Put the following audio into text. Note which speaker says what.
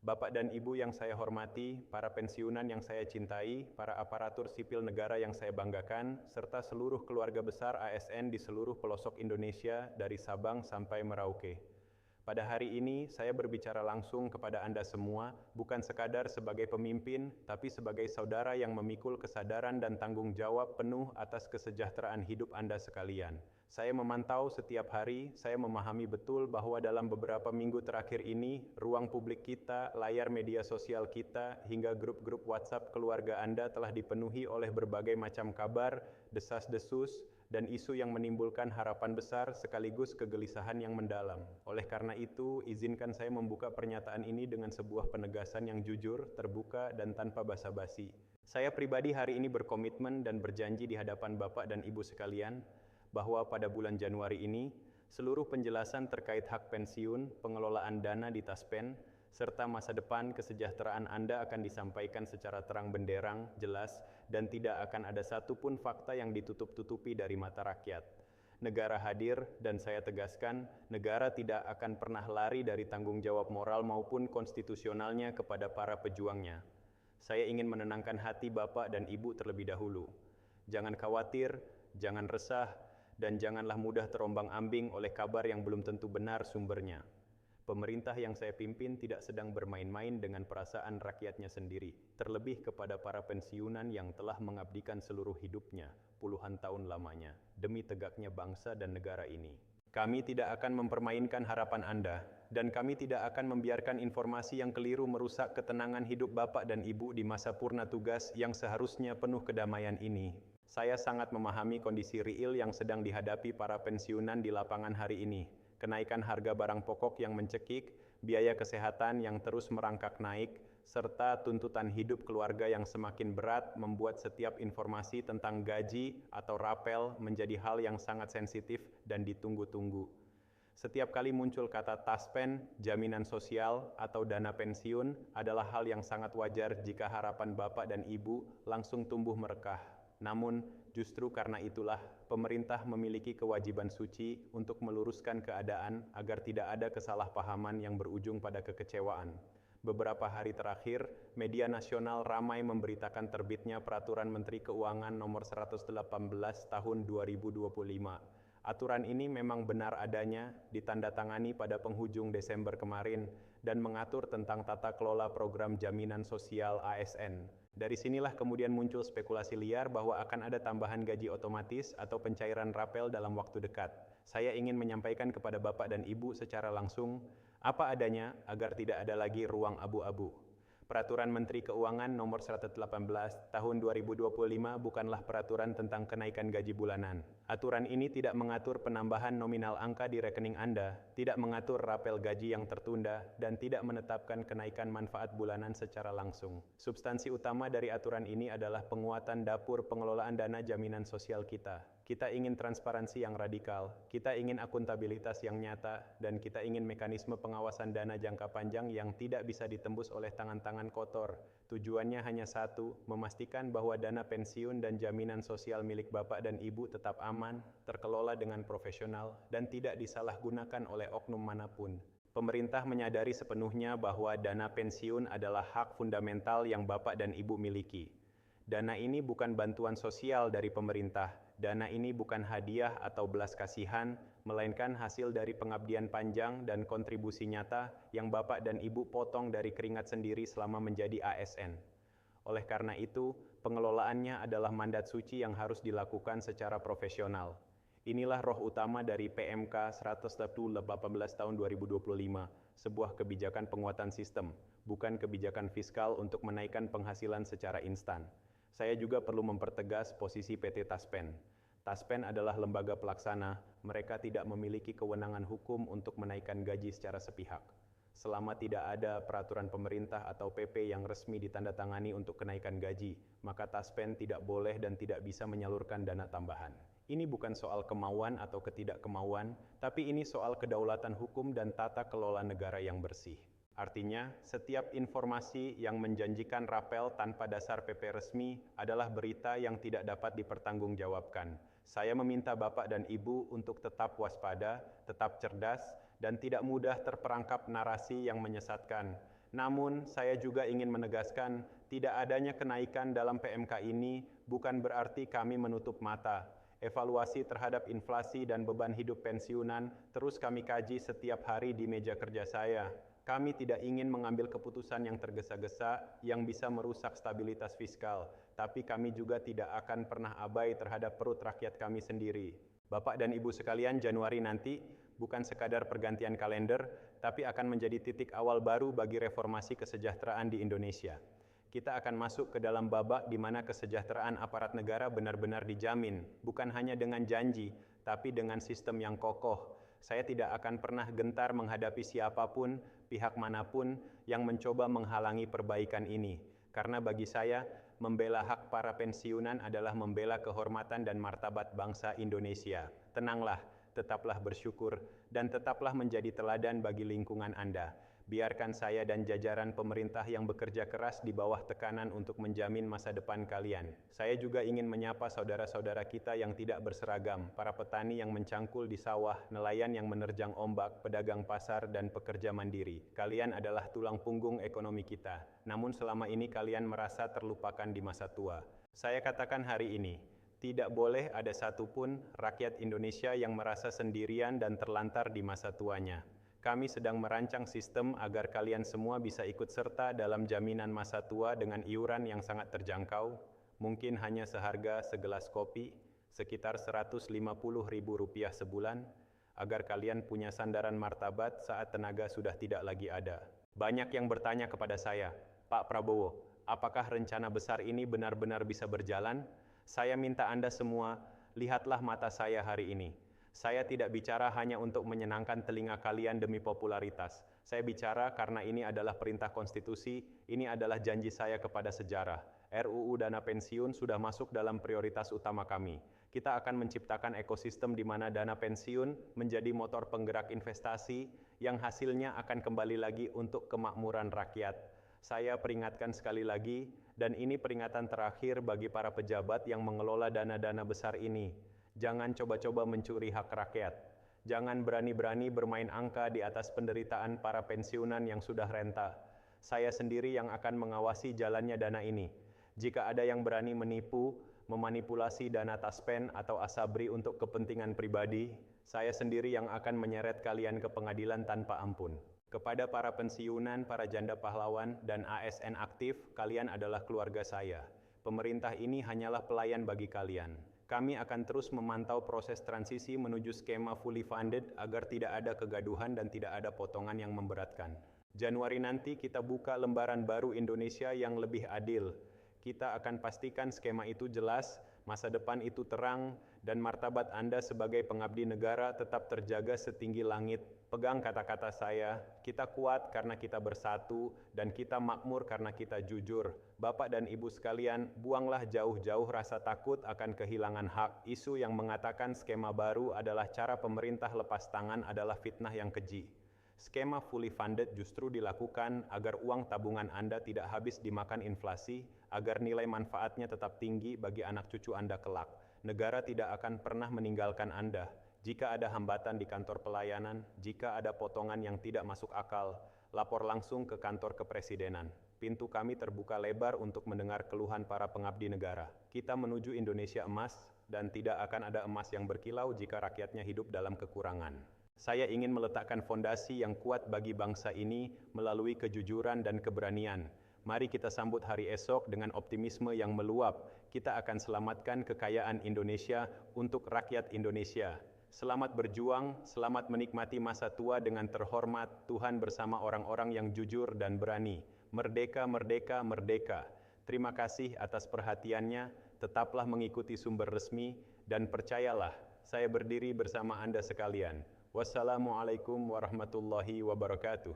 Speaker 1: Bapak dan Ibu yang saya hormati, para pensiunan yang saya cintai, para aparatur sipil negara yang saya banggakan, serta seluruh keluarga besar ASN di seluruh pelosok Indonesia dari Sabang sampai Merauke. Pada hari ini, saya berbicara langsung kepada Anda semua, bukan sekadar sebagai pemimpin, tapi sebagai saudara yang memikul kesadaran dan tanggung jawab penuh atas kesejahteraan hidup Anda sekalian. Saya memantau setiap hari, saya memahami betul bahwa dalam beberapa minggu terakhir ini, ruang publik kita, layar media sosial kita, hingga grup-grup WhatsApp keluarga Anda telah dipenuhi oleh berbagai macam kabar, desas-desus, dan isu yang menimbulkan harapan besar sekaligus kegelisahan yang mendalam. Oleh karena itu, izinkan saya membuka pernyataan ini dengan sebuah penegasan yang jujur, terbuka, dan tanpa basa-basi. Saya pribadi hari ini berkomitmen dan berjanji di hadapan Bapak dan Ibu sekalian, bahwa pada bulan Januari ini, seluruh penjelasan terkait hak pensiun, pengelolaan dana di Taspen, serta masa depan kesejahteraan Anda akan disampaikan secara terang benderang, jelas, dan tidak akan ada satupun fakta yang ditutup-tutupi dari mata rakyat. Negara hadir, dan saya tegaskan, negara tidak akan pernah lari dari tanggung jawab moral maupun konstitusionalnya kepada para pejuangnya. Saya ingin menenangkan hati Bapak dan Ibu terlebih dahulu. Jangan khawatir, jangan resah, dan janganlah mudah terombang-ambing oleh kabar yang belum tentu benar sumbernya. Pemerintah yang saya pimpin tidak sedang bermain-main dengan perasaan rakyatnya sendiri, terlebih kepada para pensiunan yang telah mengabdikan seluruh hidupnya, puluhan tahun lamanya, demi tegaknya bangsa dan negara ini. Kami tidak akan mempermainkan harapan Anda, dan kami tidak akan membiarkan informasi yang keliru merusak ketenangan hidup Bapak dan Ibu di masa purna tugas yang seharusnya penuh kedamaian ini. Saya sangat memahami kondisi real yang sedang dihadapi para pensiunan di lapangan hari ini. Kenaikan harga barang pokok yang mencekik, biaya kesehatan yang terus merangkak naik, serta tuntutan hidup keluarga yang semakin berat membuat setiap informasi tentang gaji atau rapel menjadi hal yang sangat sensitif dan ditunggu-tunggu. Setiap kali muncul kata taspen, jaminan sosial, atau dana pensiun adalah hal yang sangat wajar jika harapan Bapak dan Ibu langsung tumbuh merekah. Namun, justru karena itulah pemerintah memiliki kewajiban suci untuk meluruskan keadaan agar tidak ada kesalahpahaman yang berujung pada kekecewaan. Beberapa hari terakhir, media nasional ramai memberitakan terbitnya Peraturan Menteri Keuangan Nomor 118 Tahun 2025. Aturan ini memang benar adanya, ditandatangani pada penghujung Desember kemarin, dan mengatur tentang tata kelola program jaminan sosial ASN. Dari sinilah kemudian muncul spekulasi liar bahwa akan ada tambahan gaji otomatis atau pencairan rapel dalam waktu dekat. Saya ingin menyampaikan kepada Bapak dan Ibu secara langsung apa adanya agar tidak ada lagi ruang abu-abu. Peraturan Menteri Keuangan Nomor 118 Tahun 2025 bukanlah peraturan tentang kenaikan gaji bulanan. Aturan ini tidak mengatur penambahan nominal angka di rekening Anda, tidak mengatur rapel gaji yang tertunda, dan tidak menetapkan kenaikan manfaat bulanan secara langsung. Substansi utama dari aturan ini adalah penguatan dapur pengelolaan dana jaminan sosial kita. Kita ingin transparansi yang radikal, kita ingin akuntabilitas yang nyata, dan kita ingin mekanisme pengawasan dana jangka panjang yang tidak bisa ditembus oleh tangan-tangan kotor. Tujuannya hanya satu, memastikan bahwa dana pensiun dan jaminan sosial milik Bapak dan Ibu tetap aman, terkelola dengan profesional, dan tidak disalahgunakan oleh oknum manapun. Pemerintah menyadari sepenuhnya bahwa dana pensiun adalah hak fundamental yang Bapak dan Ibu miliki. Dana ini bukan bantuan sosial dari pemerintah, dana ini bukan hadiah atau belas kasihan, melainkan hasil dari pengabdian panjang dan kontribusi nyata yang Bapak dan Ibu potong dari keringat sendiri selama menjadi ASN. Oleh karena itu, pengelolaannya adalah mandat suci yang harus dilakukan secara profesional. Inilah roh utama dari PMK 118 tahun 2025, sebuah kebijakan penguatan sistem, bukan kebijakan fiskal untuk menaikkan penghasilan secara instan. Saya juga perlu mempertegas posisi PT Taspen. Taspen adalah lembaga pelaksana, mereka tidak memiliki kewenangan hukum untuk menaikkan gaji secara sepihak. Selama tidak ada peraturan pemerintah atau PP yang resmi ditandatangani untuk kenaikan gaji, maka Taspen tidak boleh dan tidak bisa menyalurkan dana tambahan. Ini bukan soal kemauan atau ketidakkemauan, tapi ini soal kedaulatan hukum dan tata kelola negara yang bersih. Artinya, setiap informasi yang menjanjikan rapel tanpa dasar PP resmi adalah berita yang tidak dapat dipertanggungjawabkan. Saya meminta Bapak dan Ibu untuk tetap waspada, tetap cerdas, dan tidak mudah terperangkap narasi yang menyesatkan. Namun, saya juga ingin menegaskan, tidak adanya kenaikan dalam PMK ini bukan berarti kami menutup mata. Evaluasi terhadap inflasi dan beban hidup pensiunan terus kami kaji setiap hari di meja kerja saya. Kami tidak ingin mengambil keputusan yang tergesa-gesa yang bisa merusak stabilitas fiskal, tapi kami juga tidak akan pernah abai terhadap perut rakyat kami sendiri. Bapak dan Ibu sekalian, Januari nanti bukan sekadar pergantian kalender, tapi akan menjadi titik awal baru bagi reformasi kesejahteraan di Indonesia. Kita akan masuk ke dalam babak di mana kesejahteraan aparat negara benar-benar dijamin, bukan hanya dengan janji, tapi dengan sistem yang kokoh. Saya tidak akan pernah gentar menghadapi siapapun, pihak manapun yang mencoba menghalangi perbaikan ini. Karena bagi saya, membela hak para pensiunan adalah membela kehormatan dan martabat bangsa Indonesia. Tenanglah, tetaplah bersyukur, dan tetaplah menjadi teladan bagi lingkungan Anda. Biarkan saya dan jajaran pemerintah yang bekerja keras di bawah tekanan untuk menjamin masa depan kalian. Saya juga ingin menyapa saudara-saudara kita yang tidak berseragam, para petani yang mencangkul di sawah, nelayan yang menerjang ombak, pedagang pasar, dan pekerja mandiri. Kalian adalah tulang punggung ekonomi kita. Namun selama ini kalian merasa terlupakan di masa tua. Saya katakan hari ini, tidak boleh ada satupun rakyat Indonesia yang merasa sendirian dan terlantar di masa tuanya. Kami sedang merancang sistem agar kalian semua bisa ikut serta dalam jaminan masa tua dengan iuran yang sangat terjangkau, mungkin hanya seharga segelas kopi, sekitar Rp150.000 sebulan, agar kalian punya sandaran martabat saat tenaga sudah tidak lagi ada. Banyak yang bertanya kepada saya, Pak Prabowo, apakah rencana besar ini benar-benar bisa berjalan? Saya minta Anda semua, lihatlah mata saya hari ini. Saya tidak bicara hanya untuk menyenangkan telinga kalian demi popularitas. Saya bicara karena ini adalah perintah konstitusi, ini adalah janji saya kepada sejarah. RUU Dana Pensiun sudah masuk dalam prioritas utama kami. Kita akan menciptakan ekosistem di mana dana pensiun menjadi motor penggerak investasi yang hasilnya akan kembali lagi untuk kemakmuran rakyat. Saya peringatkan sekali lagi, dan ini peringatan terakhir bagi para pejabat yang mengelola dana-dana besar ini. Jangan coba-coba mencuri hak rakyat. Jangan berani-berani bermain angka di atas penderitaan para pensiunan yang sudah renta. Saya sendiri yang akan mengawasi jalannya dana ini. Jika ada yang berani menipu, memanipulasi dana taspen atau asabri untuk kepentingan pribadi, saya sendiri yang akan menyeret kalian ke pengadilan tanpa ampun. Kepada para pensiunan, para janda pahlawan, dan ASN aktif, kalian adalah keluarga saya. Pemerintah ini hanyalah pelayan bagi kalian. Kami akan terus memantau proses transisi menuju skema fully funded agar tidak ada kegaduhan dan tidak ada potongan yang memberatkan. Januari nanti kita buka lembaran baru Indonesia yang lebih adil. Kita akan pastikan skema itu jelas, masa depan itu terang, dan martabat Anda sebagai pengabdi negara tetap terjaga setinggi langit. Pegang kata-kata saya, kita kuat karena kita bersatu, dan kita makmur karena kita jujur. Bapak dan Ibu sekalian, buanglah jauh-jauh rasa takut akan kehilangan hak. Isu yang mengatakan skema baru adalah cara pemerintah lepas tangan adalah fitnah yang keji. Skema fully funded justru dilakukan agar uang tabungan Anda tidak habis dimakan inflasi, agar nilai manfaatnya tetap tinggi bagi anak cucu Anda kelak. Negara tidak akan pernah meninggalkan Anda. Jika ada hambatan di kantor pelayanan, jika ada potongan yang tidak masuk akal, lapor langsung ke kantor kepresidenan. Pintu kami terbuka lebar untuk mendengar keluhan para pengabdi negara. Kita menuju Indonesia emas, dan tidak akan ada emas yang berkilau jika rakyatnya hidup dalam kekurangan. Saya ingin meletakkan fondasi yang kuat bagi bangsa ini melalui kejujuran dan keberanian. Mari kita sambut hari esok dengan optimisme yang meluap. Kita akan selamatkan kekayaan Indonesia untuk rakyat Indonesia. Selamat berjuang, selamat menikmati masa tua dengan terhormat, Tuhan bersama orang-orang yang jujur dan berani. Merdeka, merdeka, merdeka. Terima kasih atas perhatiannya, tetaplah mengikuti sumber resmi, dan percayalah, saya berdiri bersama Anda sekalian. Wassalamualaikum warahmatullahi wabarakatuh.